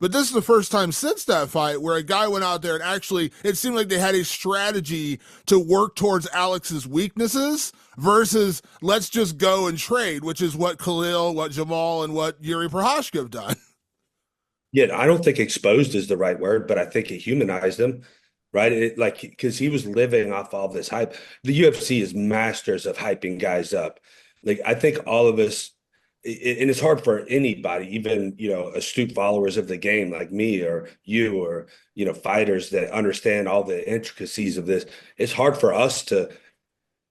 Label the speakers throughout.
Speaker 1: But this is the first time since that fight where a guy went out there and actually, it seemed like they had a strategy to work towards Alex's weaknesses versus let's just go and trade, which is what Khalil, what Jamal, and what Yuri Prohashka have done.
Speaker 2: Yeah, I don't think exposed is the right word, but I think it humanized him, right? It like because he was living off all this hype. The UFC is masters of hyping guys up. Like I think all of us, and it's hard for anybody, even astute followers of the game like me or you or fighters that understand all the intricacies of this. It's hard for us to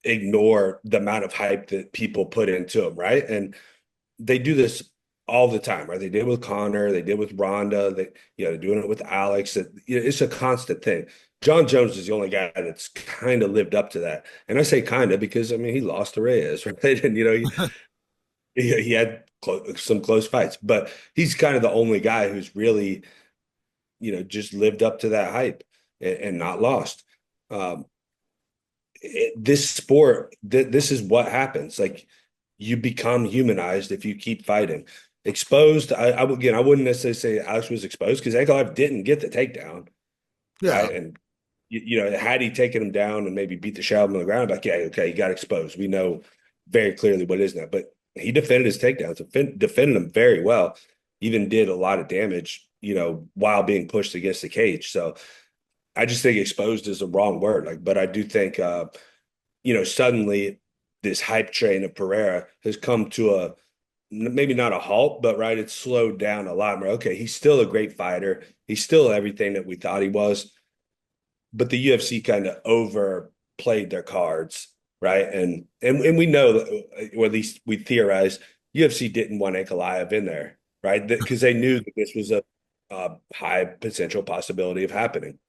Speaker 2: ignore the amount of hype that people put into them, right? And they do this all the time, right? They did with Connor, they did with Ronda, they're doing it with Alex. It's a constant thing. John Jones is the only guy that's kind of lived up to that. And I say kind of because I mean he lost to Reyes, right? And he had some close fights, but he's kind of the only guy who's really, just lived up to that hype and not lost. Um, this sport, this is what happens. Like you become humanized if you keep fighting. Exposed, again, I wouldn't necessarily say Alex was exposed because Ankalaev didn't get the takedown,
Speaker 1: Yeah.
Speaker 2: right? And had he taken him down and maybe beat the shell on the ground, like, yeah, okay, he got exposed. We know very clearly what it is now. But he defended his takedowns, defended them very well, even did a lot of damage, while being pushed against the cage. So I just think exposed is a wrong word. Like, but I do think suddenly this hype train of Pereira has come to a maybe not a halt, but right, it's slowed down a lot more. Okay, he's still a great fighter. He's still everything that we thought he was, but the UFC kind of overplayed their cards, right? And we know, or at least we theorize, UFC didn't want Ankalaev in there, right? Because they knew that this was a high potential possibility of happening.